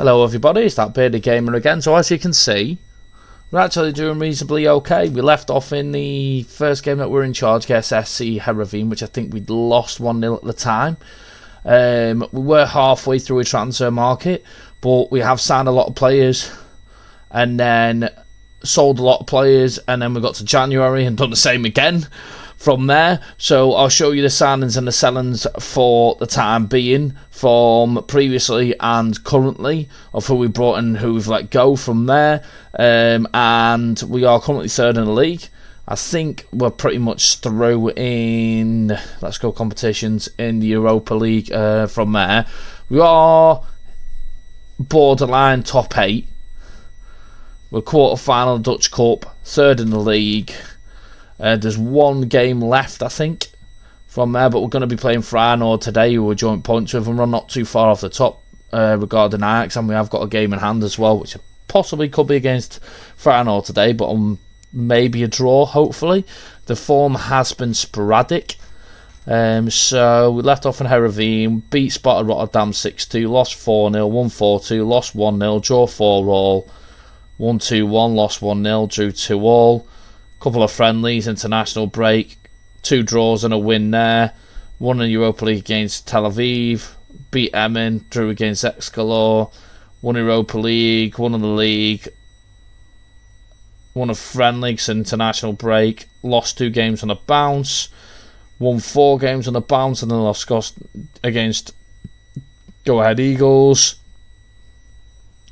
Hello everybody, it's that bearded gamer again. So as you can see, we're actually doing reasonably okay. We left off in the first game that we were in charge against SC Heerenveen, which I think we'd lost 1-0 at the time. We were halfway through a transfer market, but we have signed a lot of players and then sold a lot of players, and then we got to January and done the same again from there. So I'll show you the signings and the sellings for the time being from previously and currently of who we brought in, who we've let go from there. And we are currently third in the league. I think we're pretty much through in Let's Go competitions in the Europa League. From there we are borderline top 8. We're quarter-final Dutch Cup, third in the league. There's one game left, I think, from there, but we're going to be playing Feyenoord today, who we're joint points with, and we're not too far off the top regarding Ajax, and we have got a game in hand as well, which possibly could be against Feyenoord today, but maybe a draw, hopefully. The form has been sporadic. So we left off in Heerenveen, beat Sparta Rotterdam 6-2, lost 4-0, won 4-2, lost 1-0, draw 4-all, won 2-1, lost 1-0, drew 2-all. Couple of friendlies, international break, 2 draws and a win there. Won in Europa League against Tel Aviv, beat Emmen, drew against Excalibur, won Europa League, won in the league, won a friendly international break, lost 2 games on a bounce, won 4 games on a bounce, and then lost against Go Ahead Eagles.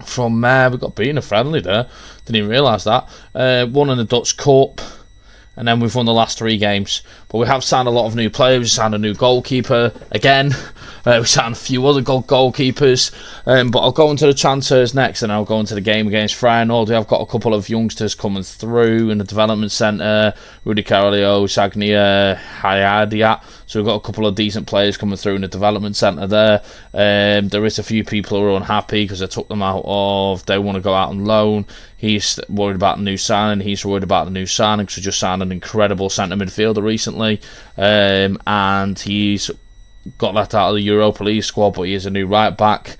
From there, we got beaten a friendly there. Didn't even realise that. Won in the Dutch Cup, and then we've won the last 3 games. But we have signed a lot of new players. We signed a new goalkeeper again. We signed a few other goalkeepers. But I'll go into the transfers next, and I'll go into the game against Feyenoord. We have got a couple of youngsters coming through in the development centre. Rudy Carolio, Sagnia, Hayadiat. So we've got a couple of decent players coming through in the development centre there. There is a few people who are unhappy because I took them out of, they want to go out on loan. He's worried about the new signing. He's worried about the new signing because we just signed an incredible centre midfielder recently. And he's got that out of the Europa League squad, but he is a new right back,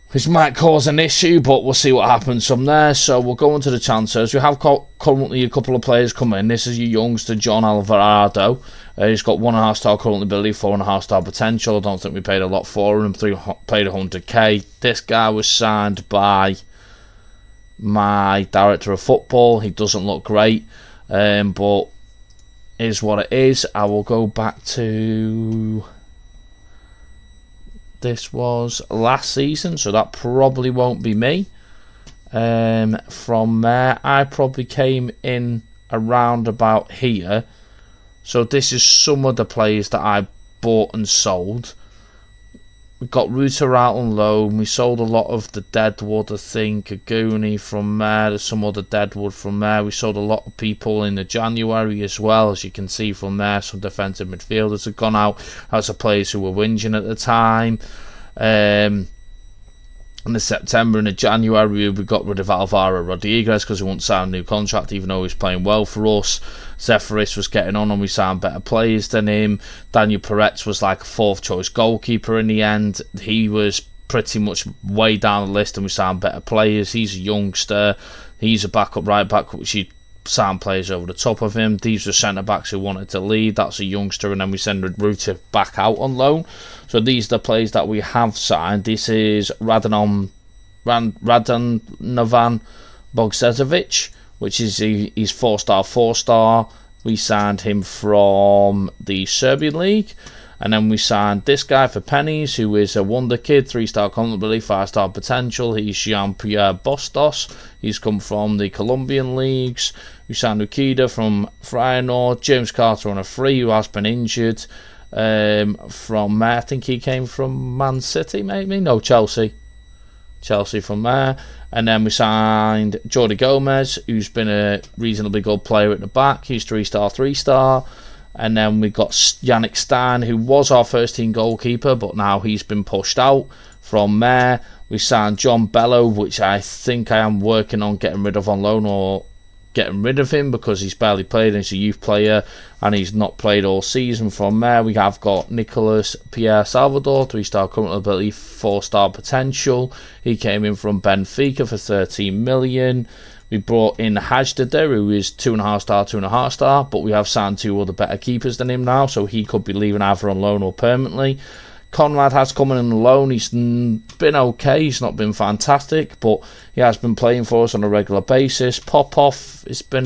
which might cause an issue, but we'll see what happens from there. So we'll go into the transfers. We have got currently a couple of players coming in. This is your youngster, John Alvarado. He's got 1.5 star current ability, 4.5 star potential. I don't think we paid a lot for him. Paid 100k. This guy was signed by my director of football. He doesn't look great, but is what it is. I will go back to, this was last season, so that probably won't be me. From there, I probably came in around about here. So this is some of the players that I bought and sold. We got Ruta out on loan. We sold a lot of the Deadwood, I think. A Goonie from there. There's some other Deadwood from there. We sold a lot of people in the January as well, as you can see from there. Some defensive midfielders have gone out. That's the players who were whinging at the time. In the September and the January, we got rid of Alvaro Rodriguez because we wouldn't sign a new contract, even though he was playing well for us. Zephyrus was getting on and we signed better players than him. Daniel Peretz was like a 4th choice goalkeeper in the end. He was pretty much way down the list and we signed better players. He's a youngster. He's a backup right back, which he signed players over the top of him. These were centre backs who wanted to lead. That's a youngster, and then we send Ruta back out on loan. So these are the players that we have signed. This is Radanovan Bogsezovic, which is he's 4-star. We signed him from the Serbian League. And then we signed this guy for pennies, who is a wonder kid, 3-star ability, 5-star potential. He's Jean-Pierre Bustos. He's come from the Colombian leagues. We signed Ukida from Feyenoord. James Carter on a free, who has been injured. From I think he came from Man City, maybe? No, Chelsea. Chelsea from there. And then we signed Jordi Gomez, who's been a reasonably good player at the back. He's 3-star. And then we got Yannick Stein, who was our first team goalkeeper, but now he's been pushed out. From there, we signed John Bello, which I think I am working on getting rid of on loan or getting rid of him because he's barely played and he's a youth player and he's not played all season. From there, we have got Nicolas Pierre Salvador, 3-star current ability, 4-star potential. He came in from Benfica for 13 million. We brought in Hajdader, who is 2.5-star, 2.5-star, but we have signed 2 other better keepers than him now, so he could be leaving either on loan or permanently. Conrad has come in on loan. He's been okay. He's not been fantastic, but he has been playing for us on a regular basis. Popov, it's been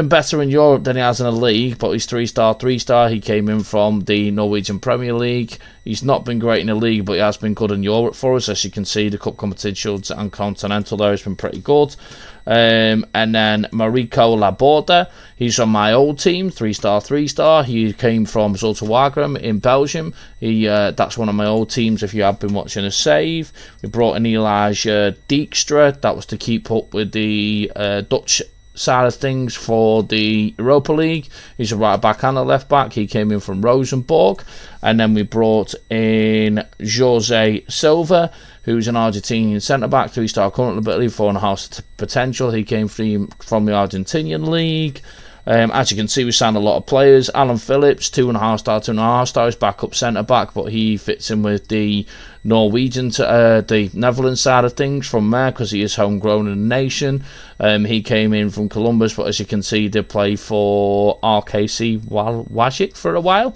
better in Europe than he has in the league, but he's 3-star, 3-star. He came in from the Norwegian Premier League. He's not been great in the league, but he has been good in Europe for us. As you can see, the cup competitions and continental there has been pretty good. And then Mariko Laborde, he's on my old team, 3-star, 3-star. He came from Zulte Waregem in Belgium. That's one of my old teams if you have been watching a save. We brought in Elijah Dijkstra. That was to keep up with the Dutch side of things for the Europa League. He's a right back and a left back. He came in from Rosenborg. And then we brought in Jose Silva, who's an Argentinian centre back, 3-star current ability, 4.5 potential. He came from the Argentinian league. As you can see, we signed a lot of players. Alan Phillips, 2.5-star, 2.5-star, is backup centre back, but he fits in with the Norwegian, the Netherlands side of things from there because he is homegrown in the nation. He came in from Columbus, but as you can see, he did play for RKC Wajik for a while.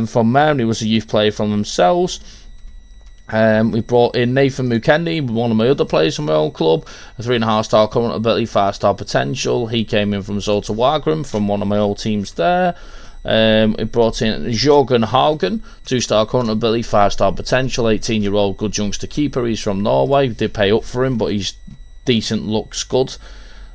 From there, he was a youth player from themselves. We brought in Nathan Mukendi, one of my other players from my old club, a 3.5-star current ability, 5-star potential. He came in from Zulte Waregem, from one of my old teams there. We brought in Jørgen Haugen, 2-star current ability, 5-star potential, 18-year-old good youngster keeper. He's from Norway. We did pay up for him, but he's decent, looks good.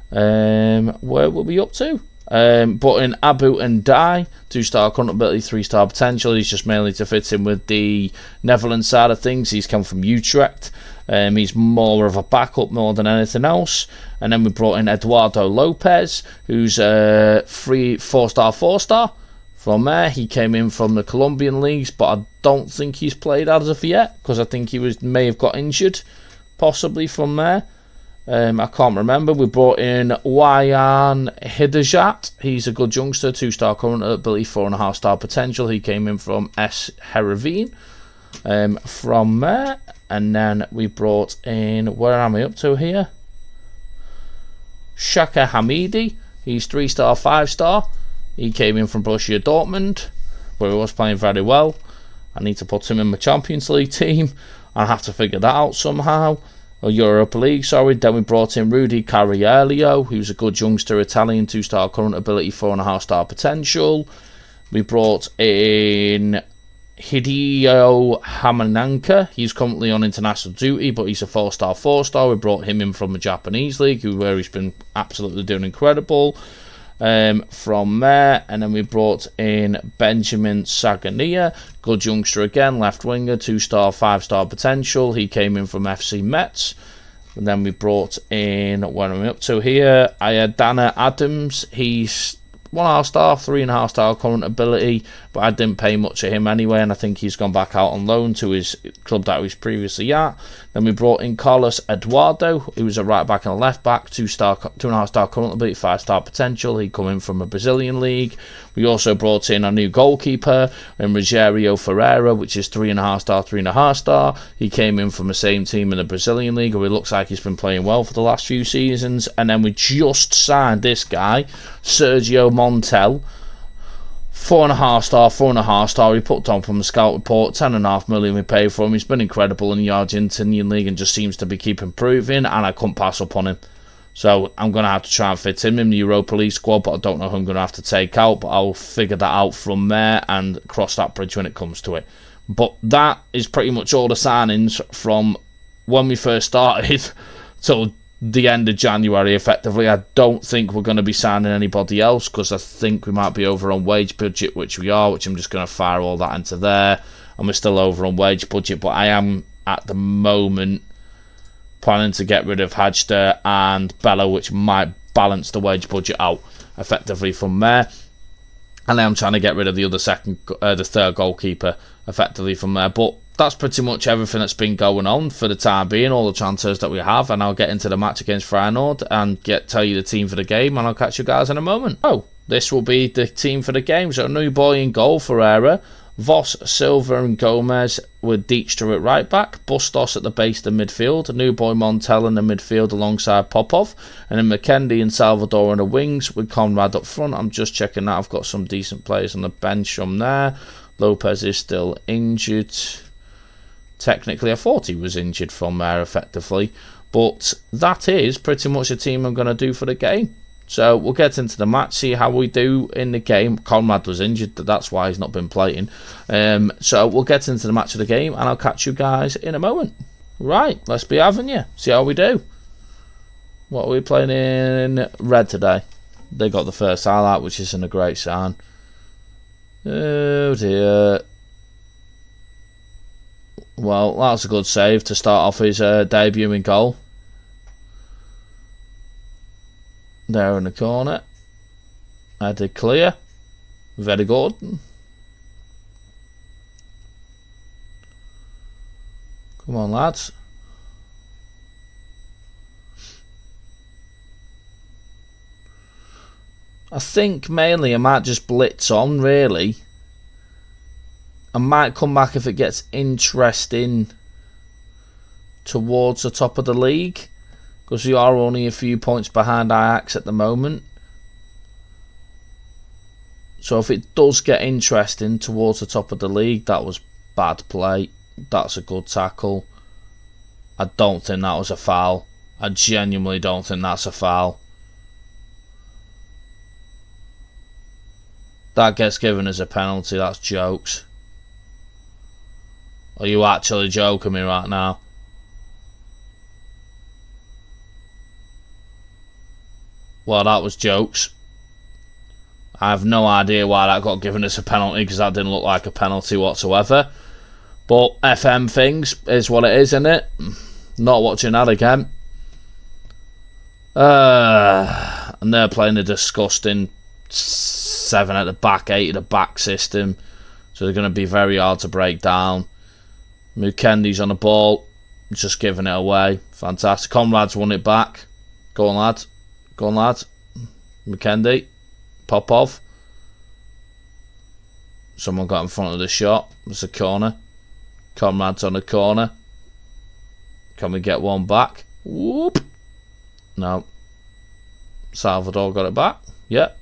Where were we up to? Brought in Abu Ndai, 2-star current ability, 3-star potential. He's just mainly to fit in with the Netherlands side of things. He's come from Utrecht. He's more of a backup more than anything else. And then we brought in Eduardo Lopez, who's a 4-star, 4-star. From there, he came in from the Colombian leagues, but I don't think he's played as of yet because I think he may have got injured, possibly from there. I can't remember. We brought in Wayan Hidajat. He's a good youngster, 2-star current ability, 4.5-star potential. He came in from S. Heerenveen. From there, and then we brought in, where am I up to here? Shaka Hamidi. He's 3-star, 5-star. He came in from Borussia Dortmund, where he was playing very well. I need to put him in my Champions League team. I'll have to figure that out somehow. Or Europa League, sorry. Then we brought in Rudy Carrielio, who's a good youngster, Italian, 2-star current ability, 4.5-star potential. We brought in Hideo Hamananka. He's currently on international duty, but he's a 4-star, 4-star. We brought him in from the Japanese league, where he's been absolutely doing incredible. From there, and then we brought in Benjamin Sagania, good youngster again, left winger, 2-star, 5-star potential. He came in from FC Metz. And then we brought in, what am I up to here? Ayadana Adams. He's 1.5-star, 3.5-star current ability, but I didn't pay much of him anyway, and I think he's gone back out on loan to his club that he was previously at. Then we brought in Carlos Eduardo, who was a right back and a left back, 2.5-star current ability, 5-star potential. He come in from a Brazilian league. We also brought in a new goalkeeper, Rogério Ferreira, which is 3.5-star, 3.5-star. He came in from the same team in the Brazilian league, where it looks like he's been playing well for the last few seasons. And then we just signed this guy, Sergio Montel, 4.5-star, 4.5-star. He put on from the scout report, 10.5 million we paid for him. He's been incredible in the Argentinian league and just seems to be keep improving, and I couldn't pass up on him. So I'm going to have to try and fit him in the Europa League squad, but I don't know who I'm going to have to take out, but I'll figure that out from there and cross that bridge when it comes to it. But that is pretty much all the signings from when we first started till the end of January, effectively. I don't think we're going to be signing anybody else because I think we might be over on wage budget, which we are, which I'm just going to fire all that into there. And we're still over on wage budget, but I am at the moment planning to get rid of Hajda and Bella, which might balance the wage budget out effectively from there. And then I'm trying to get rid of the third goalkeeper effectively from there. But that's pretty much everything that's been going on for the time being, all the transfers that we have, and I'll get into the match against Feyenoord and tell you the team for the game, and I'll catch you guys in a moment. Oh, this will be the team for the game. So, new boy in goal, Ferreira. Voss, Silva and Gomez with Dijkstra at right back, Bustos at the base of the midfield, new boy Montel in the midfield alongside Popov, and then McKendy and Salvador on the wings with Conrad up front. I'm just checking that I've got some decent players on the bench from there. Lopez is still injured. Technically, I thought he was injured from there effectively, but that is pretty much the team I'm going to do for the game. So we'll get into the match, see how we do in the game. Conrad was injured, that's why he's not been playing. So we'll get into the match of the game, and I'll catch you guys in a moment. Right, let's be having you. See how we do. What are we playing in red today? They got the first highlight, which isn't a great sign. Oh dear. Well, that's a good save to start off his debut in goal. There in the corner. Headed clear. Very good. Come on, lads. I think mainly I might just blitz on, really. I might come back if it gets interesting towards the top of the league, because we are only a few points behind Ajax at the moment. So if it does get interesting towards the top of the league, that was bad play. That's a good tackle. I don't think that was a foul. I genuinely don't think that's a foul. That gets given as a penalty. That's jokes. Are you actually joking me right now? Well, that was jokes. I have no idea why that got given as a penalty, because that didn't look like a penalty whatsoever. But FM things is what it is, isn't it? Not watching that again. And they're playing a disgusting 7 at the back, 8 at the back system. So they're going to be very hard to break down. Mukendi's on the ball, just giving it away. Fantastic. Conrad's won it back. Go on, lad. Go on, lad. Mukendi. Popov. Someone got in front of the shot. It's a corner. Conrad's on the corner. Can we get one back? Whoop. No. Salvador got it back. Yep.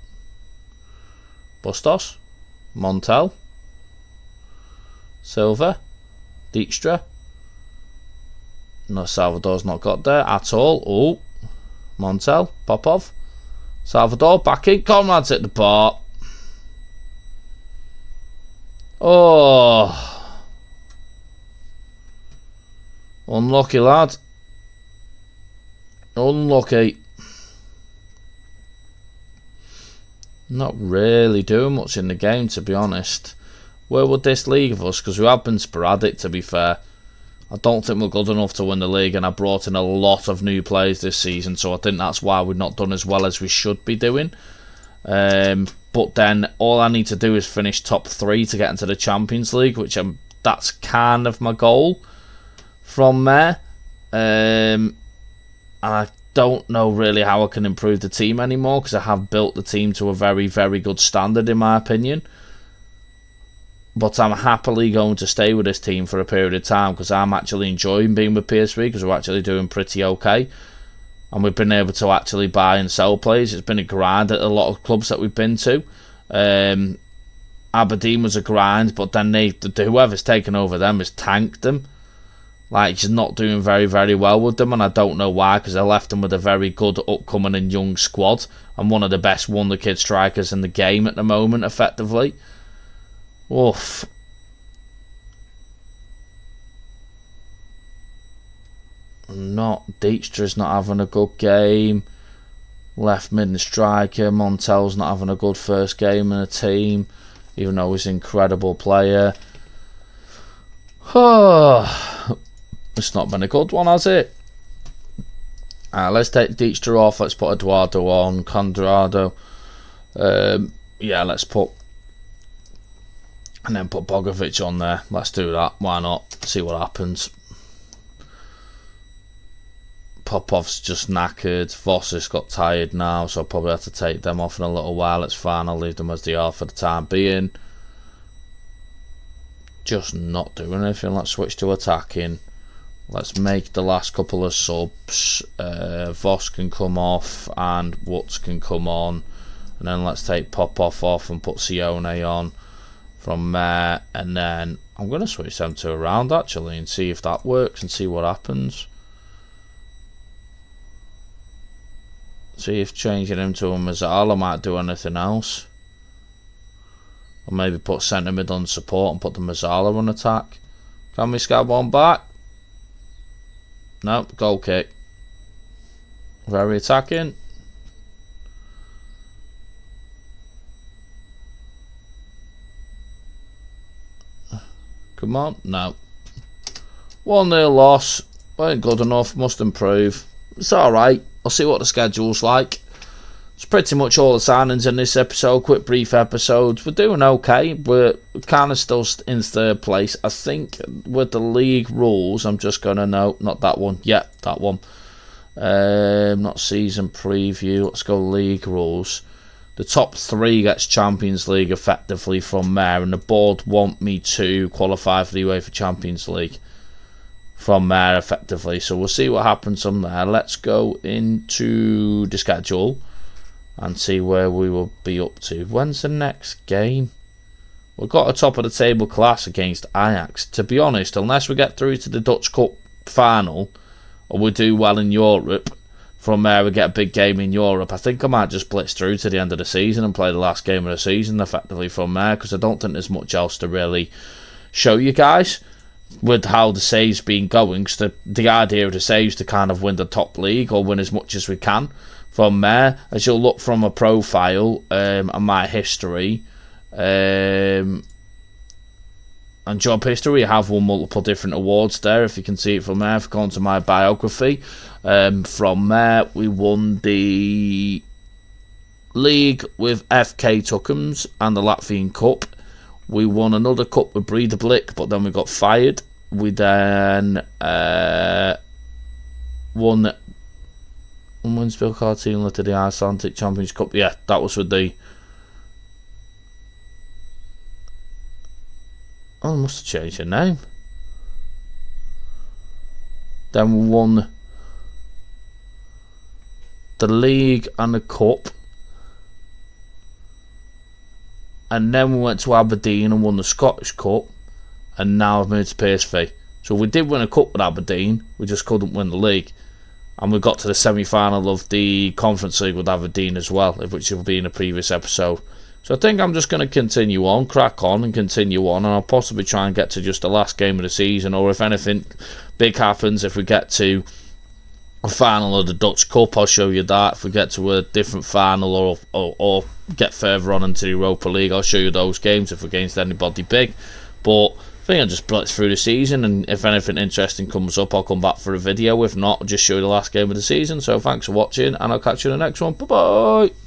Bustos. Montel. Silva. Dijkstra. No, Salvador's not got there at all. Oh. Montel. Popov. Salvador back in. Conrad's at the bar. Oh. Unlucky, lad. Unlucky. Not really doing much in the game, to be honest. Where would this leave us? Because we have been sporadic, to be fair. I don't think we're good enough to win the league, and I brought in a lot of new players this season, so I think that's why we've not done as well as we should be doing. But then all I need to do is finish top 3 to get into the Champions League, which that's kind of my goal from there. And I don't know really how I can improve the team anymore, because I have built the team to a very, very good standard, in my opinion. But I'm happily going to stay with this team for a period of time, because I'm actually enjoying being with PSV, because we're actually doing pretty okay. And we've been able to actually buy and sell players. It's been a grind at a lot of clubs that we've been to. Aberdeen was a grind, but then whoever's taken over them has tanked them. Like, he's not doing very, very well with them, and I don't know why, because I left them with a very good upcoming and young squad, and one of the best wonder-kid strikers in the game at the moment, effectively. Oof. Dijkstra's not having a good game. Left mid and striker. Montel's not having a good first game in the team, even though he's an incredible player. It's not been a good one, has it? Let's take Dijkstra off. Let's put Eduardo on. Condrado. Yeah, let's put And then put Bogovic on there. Let's do that. Why not? See what happens. Popov's just knackered. Voss has got tired now, so I'll probably have to take them off in a little while. It's fine. I'll leave them as they are for the time being. Just not doing anything. Let's switch to attacking. Let's make the last couple of subs. Voss can come off and Woods can come on. And then let's take Popov off and put Sione on from there. And then I'm going to switch them to around actually and see if that works and see what happens. See if changing him to a Mazzala might do anything else. Or maybe put centre mid on support and put the Mazzala on attack. Can we scab one back? No, goal kick. Very attacking. Come on, no. 1-0 loss. Ain't good enough, must improve. It's alright. I'll see what the schedule's like. It's pretty much all the signings in this episode. Quick, brief episode. We're doing okay. We're kind of still in third place. I think with the league rules, I'm just going to know. Not that one. Yeah, that one. Not season preview. Let's go league rules. The top 3 gets Champions League effectively from there. And the board want me to qualify for the UEFA Champions League from there effectively. So we'll see what happens from there. Let's go into the schedule and see where we will be up to. When's the next game? We've got a top of the table clash against Ajax. To be honest, unless we get through to the Dutch Cup final or we do well in Europe, from there we get a big game in Europe, I think I might just blitz through to the end of the season and play the last game of the season effectively from there, because I don't think there's much else to really show you guys with how the saves been going. Because the idea of the saves to kind of win the top league or win as much as we can. From there, as you'll look from a profile and my history and job history, I have won multiple different awards there, if you can see it from there. If you go onto my biography, from there we won the league with FK Tuckums and the Latvian Cup. We won another cup with Breidablik, but then we got fired. We then won Women's Bilcard team led to the Icelandic Champions Cup. Yeah, that was with the... Oh, I must have changed the name. Then we won the league and the cup. And then we went to Aberdeen and won the Scottish Cup. And now I've moved to PSV. So we did win a cup with Aberdeen. We just couldn't win the league. And we got to the semi-final of the Conference League with Aberdeen as well, which will be in a previous episode. So I think I'm just going to continue on, crack on and continue on, and I'll possibly try and get to just the last game of the season, or if anything big happens, if we get to a final of the Dutch Cup, I'll show you that. If we get to a different final or get further on into the Europa League, I'll show you those games if we're against anybody big. But I think I'll just blitz through the season, and if anything interesting comes up, I'll come back for a video. If not, I'll just show you the last game of the season. So thanks for watching, and I'll catch you in the next one. Bye-bye!